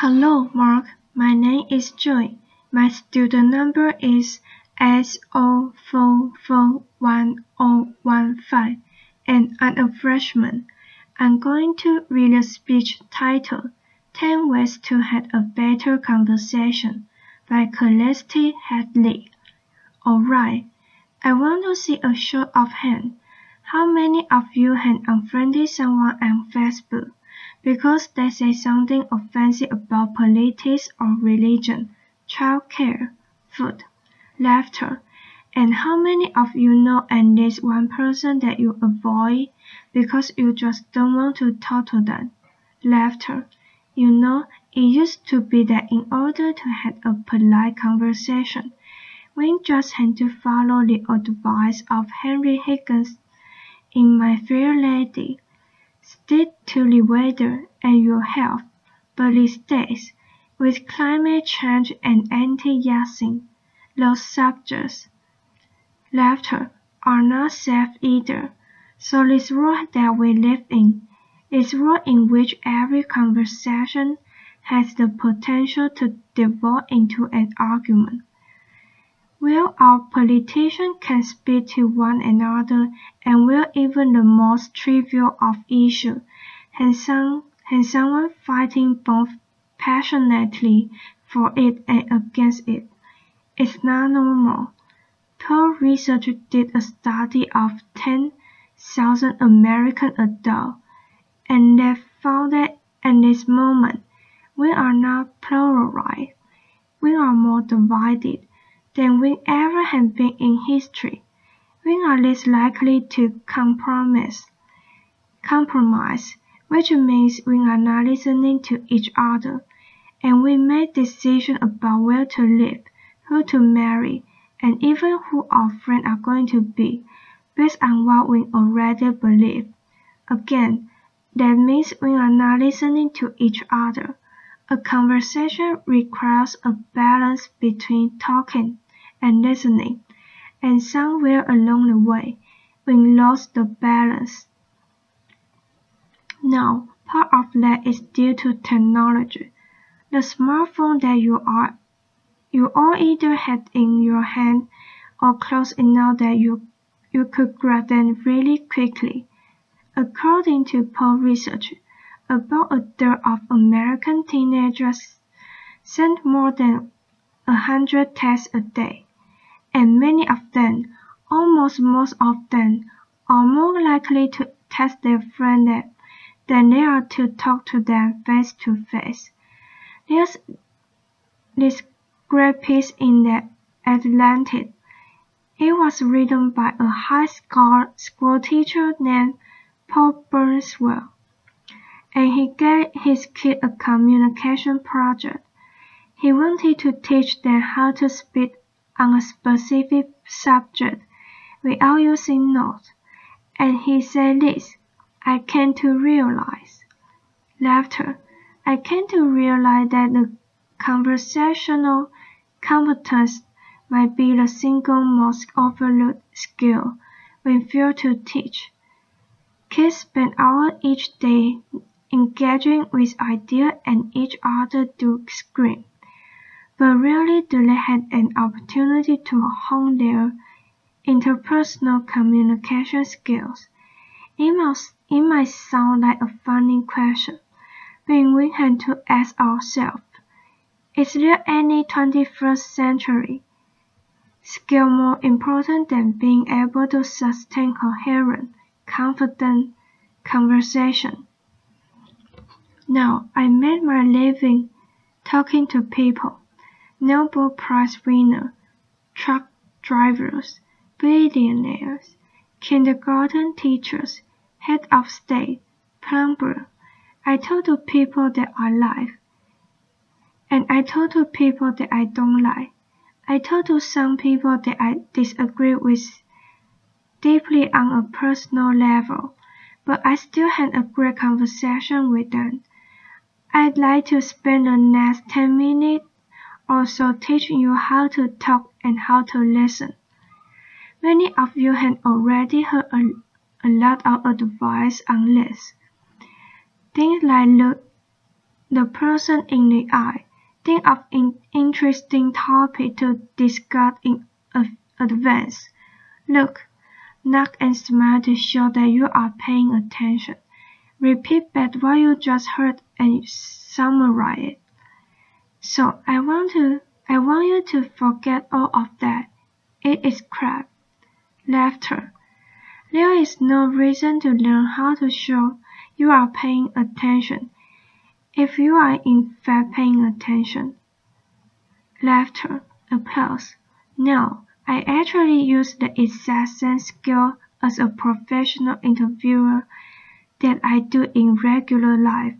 Hello, Mark. My name is Joy. My student number is S04411015, and I'm a freshman. I'm going to read a speech titled 10 Ways to Have a Better Conversation by Celeste Headlee. Alright, I want to see a show of hands. How many of you have unfriended someone on Facebook because they say something offensive about politics or religion, childcare, food, laughter? And how many of you know at least one person that you avoid because you just don't want to talk to them? Laughter. You know, it used to be that in order to have a polite conversation, we just had to follow the advice of Henry Higgins in My Fair Lady. Stick to the weather and your health, but these days, with climate change and anti-vaxxing, those subjects, laughter, are not safe either. So this world that we live in is a world in which every conversation has the potential to devolve into an argument. Where our politicians can speak to one another and where even the most trivial of issues has someone fighting both passionately for it and against it. It's not normal. Pew Research did a study of 10,000 American adults, and they found that at this moment, we are not polarized. We are more divided than we ever have been in history. We are less likely to compromise, which means we are not listening to each other, and we make decisions about where to live, who to marry, and even who our friends are going to be, based on what we already believe. Again, that means we are not listening to each other. A conversation requires a balance between talking and listening, and somewhere along the way, we lost the balance. Now, part of that is due to technology. The smartphone that you all either had in your hand or close enough that you could grab them really quickly. According to Pew Research, about a third of American teenagers send more than 100 texts a day, and many of them, almost most of them, are more likely to text their friend than they are to talk to them face to face. There's this great piece in the Atlantic. It was written by a high school teacher named Paul Burnswell, and he gave his kids a communication project. He wanted to teach them how to speak on a specific subject without using notes, and he said this: I came to realize, laughter, I came to realize that the conversational competence might be the single most overlooked skill we fail to teach. Kids spend hours each day engaging with ideas and each other through screens, but rarely do they have an opportunity to hone their interpersonal communication skills. It might sound like a funny question, but we have to ask ourselves, is there any 21st century skill more important than being able to sustain coherent, confident conversation? Now, I made my living talking to people, Nobel Prize winners, truck drivers, billionaires, kindergarten teachers, head of state, plumber. I talk to people that I like, and I talk to people that I don't like. I talk to some people that I disagree with deeply on a personal level, but I still had a great conversation with them. I'd like to spend the next 10 minutes or so teaching you how to talk and how to listen. Many of you have already heard a lot of advice on this. Things like the person in the eye. Think of an interesting topic to discuss in advance. Look, nod and smile to show that you are paying attention. Repeat back what you just heard and summarize it. So I want you to forget all of that. It is crap. Laughter. There is no reason to learn how to show you are paying attention if you are in fact paying attention. Laughter. Applause. No, I actually use the exact same skill as a professional interviewer that I do in regular life.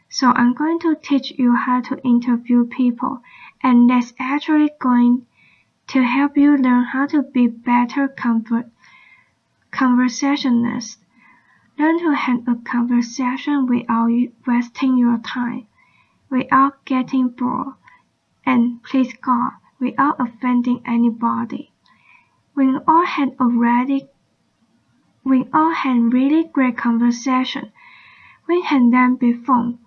So I'm going to teach you how to interview people, and that's actually going to help you learn how to be better conversationalist. Learn to have a conversation without wasting your time, without getting bored, and please God, without offending anybody. We all had really great conversation. We had them before.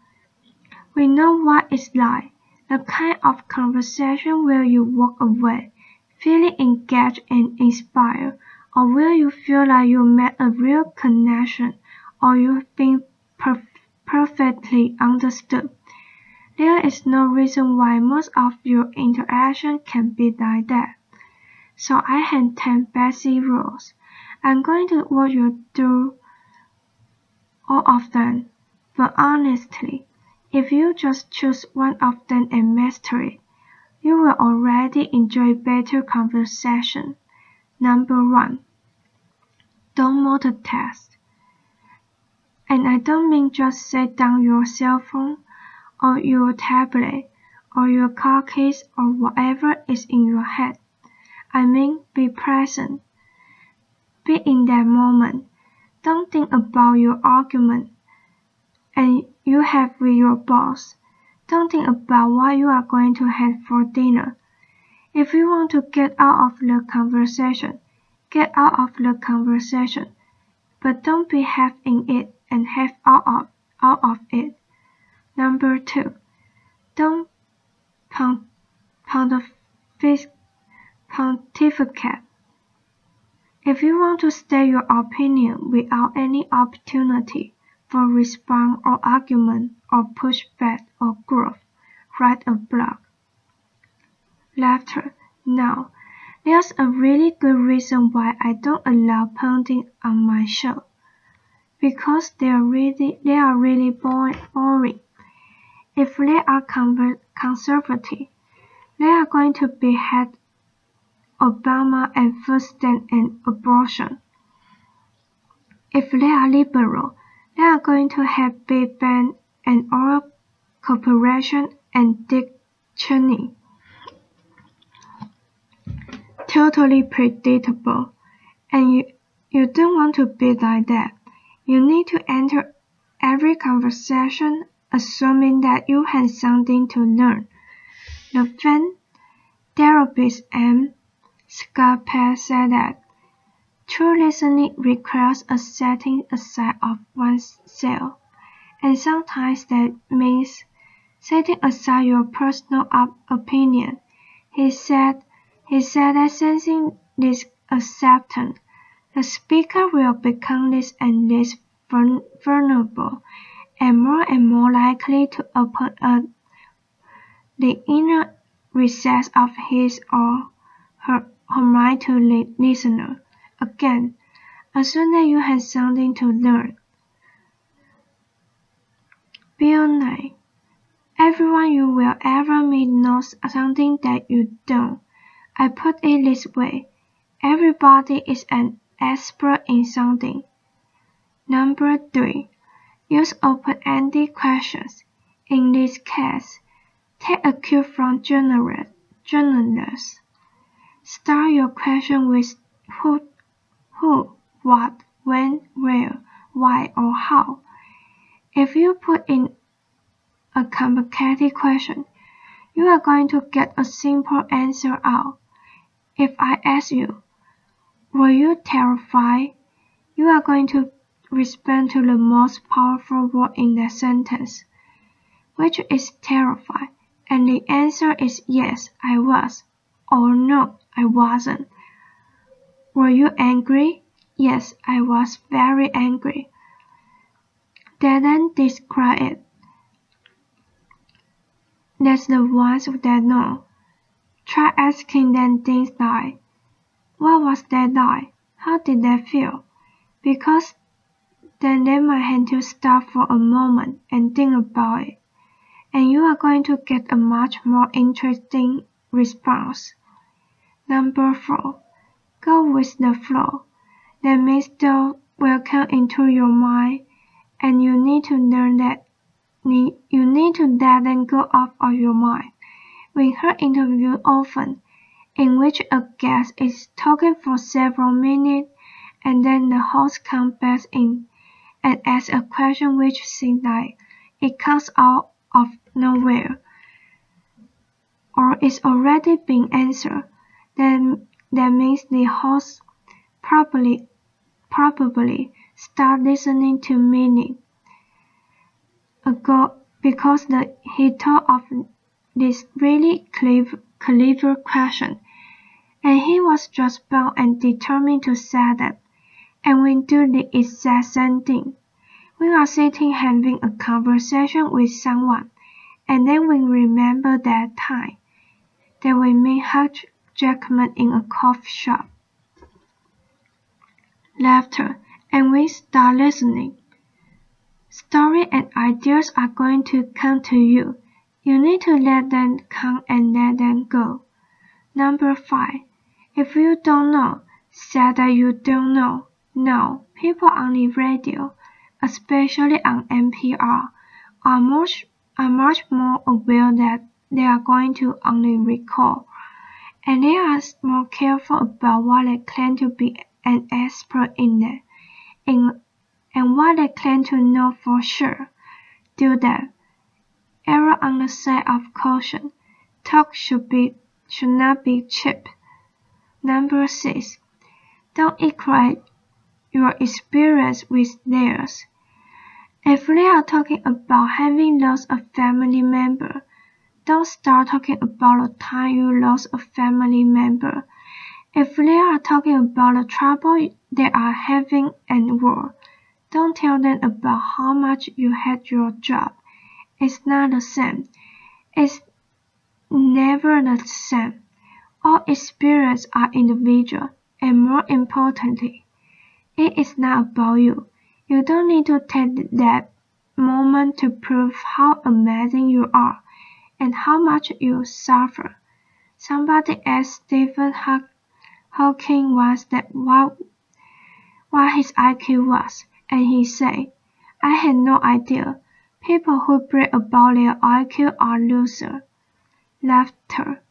We know what it's like, the kind of conversation where you walk away, feeling engaged and inspired, or where you feel like you made a real connection, or you've been perfectly understood. There is no reason why most of your interaction can be like that. So I have 10 basic rules. I'm going to walk you through all of them, but honestly, if you just choose one of them and master it, you will already enjoy better conversation. Number 1. Don't multitask. And I don't mean just set down your cell phone, or your tablet, or your car keys, or whatever is in your head. I mean, be present. Be in that moment. Don't think about your argument and you have with your boss. Don't think about what you are going to have for dinner. If you want to get out of the conversation, get out of the conversation. But don't be half in it and half out of it. Number 2. Don't pontificate. If you want to state your opinion without any opportunity for response or argument or pushback or growth, write a blog. Laughter. Now, there's a really good reason why I don't allow punting on my show. Because they are really boring. If they are conservative, they are going to be hate Obama and first stand and abortion. If they are liberal, they are going to have Big Ben and oil corporation and Dick Cheney. Totally predictable. And you don't want to be like that. You need to enter every conversation assuming that you have something to learn. The fan therapist M. Scott Peck said that true listening requires a setting aside of oneself, and sometimes that means setting aside your personal opinion. He said that sensing this acceptance, the speaker will become less and less vulnerable and more likely to open up the inner recess of his or her mind to the listener. Again, assume that you have something to learn. Bill Nye. Everyone you will ever meet knows something that you don't. I put it this way. Everybody is an expert in something. Number 3. Use open-ended questions. In this case, take a cue from journalists. Start your question with who, what, when, where, why, or how. If you put in a complicated question, you are going to get a simple answer out. If I ask you, were you terrified? You are going to respond to the most powerful word in that sentence. which is terrified, and the answer is yes, I was, or no, I wasn't. Were you angry? Yes, I was very angry. Then describe it. That's the ones that know. Try asking them things like, what was that like? How did that feel? Because then they might have to stop for a moment and think about it. And you are going to get a much more interesting response. Number 4. Go with the flow. That means thoughts will come into your mind, and you need to learn that you need to let them go off of your mind. We heard interviews often, in which a guest is talking for several minutes, and then the host comes back in and asks a question which seems like it comes out of nowhere, or is already being answered. Then that means the host probably start listening to minutes ago because he thought of this really clever question, and he was just bound and determined to say that. And we do the exact same thing. We are sitting having a conversation with someone, and then we remember that time that we met Hugh Jackman in a coffee shop. Laughter, and we start listening. Stories and ideas are going to come to you. You need to let them come and let them go. Number 5. If you don't know, say that you don't know. No, people on the radio, especially on NPR, are much more aware that they are going to only record, and they are more careful about what they claim to be an expert in and what they claim to know for sure. Do that. Error on the side of caution. Talk should not be cheap. Number 6. Don't equate your experience with theirs. If they are talking about having lost a family member, don't start talking about the time you lost a family member. If they are talking about the trouble they are having at work, don't tell them about how much you hate your job. It's not the same. It's never the same. All experiences are individual, and more importantly, it is not about you. You don't need to take that moment to prove how amazing you are and how much you suffer. Somebody asked Stephen Hawking once that what his IQ was, and he said, I had no idea. People who brag about their IQ are losers. Laughter.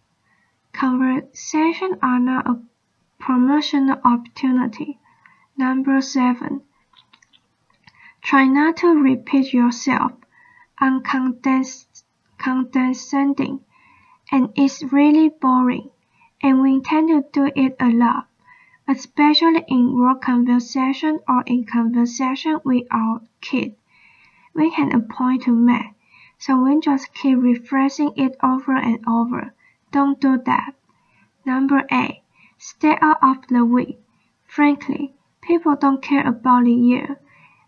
Conversations are not a promotional opportunity. Number 7. Try not to repeat yourself. Condescending, and it's really boring, and we tend to do it a lot, especially in work conversation or in conversation with our kids. We have a point to make, so we just keep rephrasing it over and over. Don't do that. Number 8. Stay out of the way. Frankly, people don't care about the year,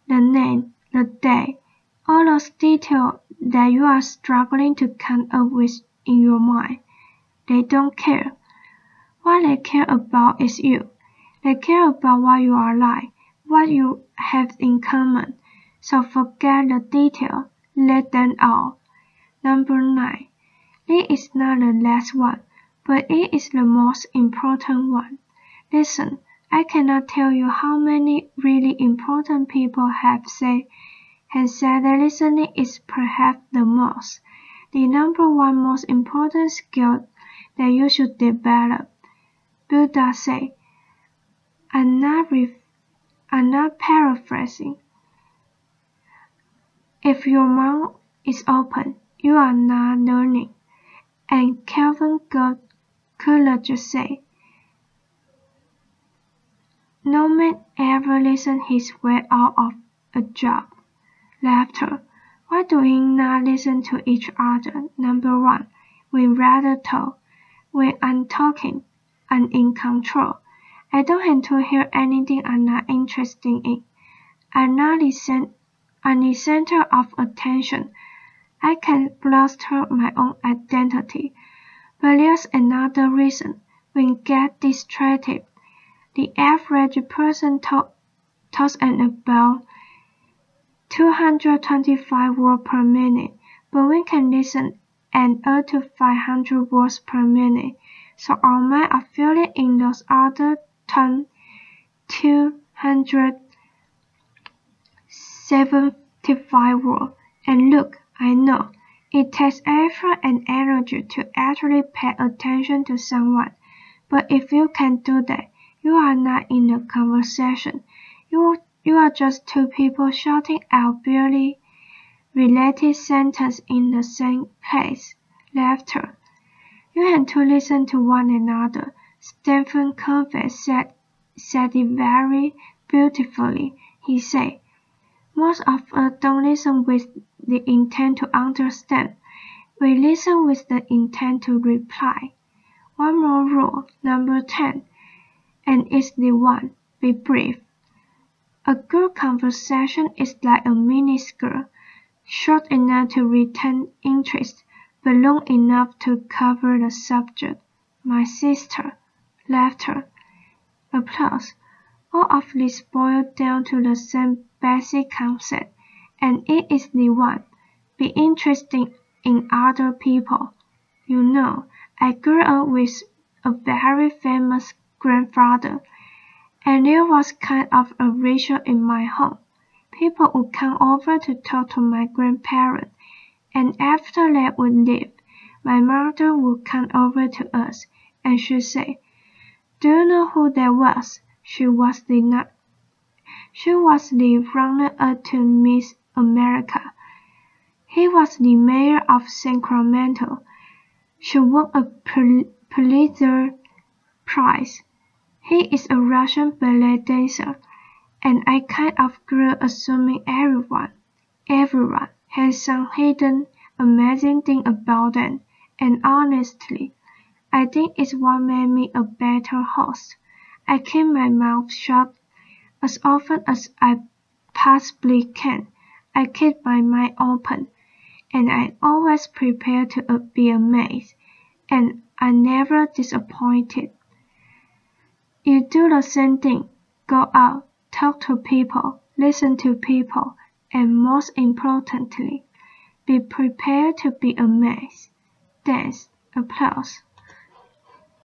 the name, the day, all those details that you are struggling to come up with in your mind. They don't care. What they care about is you. They care about what you are like, what you have in common. So forget the detail. Let them out. Number 9. It is not the last one, but it is the most important one. Listen, I cannot tell you how many really important people have said that listening is perhaps the number one most important skill that you should develop. Buddha said, I'm not paraphrasing. If your mouth is open, you are not learning. And Calvin Coolidge said, no man ever listened his way out of a job. Laughter. Why do we not listen to each other? Number 1. We rather talk. When I'm talking, I'm in control. I don't have to hear anything I'm not interested in. I'm the center of attention. I can bluster my own identity. But there's another reason. When we get distracted, the average person talks at about 225 words per minute, but we can listen at up to 500 words per minute, so our mind are filling in those other 275 words. And look, I know, it takes effort and energy to actually pay attention to someone, but if you can do that, you are not in a conversation. You are just two people shouting out barely related sentences in the same place. Laughter. You have to listen to one another. Stephen Covey said it very beautifully. He said, most of us don't listen with the intent to understand. We listen with the intent to reply. One more rule, number 10, and it's the one. Be brief. A good conversation is like a mini-skirt, short enough to retain interest, but long enough to cover the subject. My sister. Laughter. Applause. All of this boils down to the same basic concept, and it is the one. Be interested in other people. You know, I grew up with a very famous grandfather, and there was kind of a ritual in my home. People would come over to talk to my grandparents, and after they would leave, my mother would come over to us, and she'd say, "Do you know who that was? She was the runner-up to Miss America. He was the mayor of Sacramento. She won a Pulitzer Prize. He is a Russian ballet dancer." And I kind of grew assuming everyone had some hidden, amazing thing about them, and honestly, I think it's what made me a better host. I keep my mouth shut as often as I possibly can. I keep my mind open, and I always prepare to be amazed, and I'm never disappointed. You do the same thing. Go out, talk to people, listen to people, and most importantly, be prepared to be amazed. Thanks. Applause.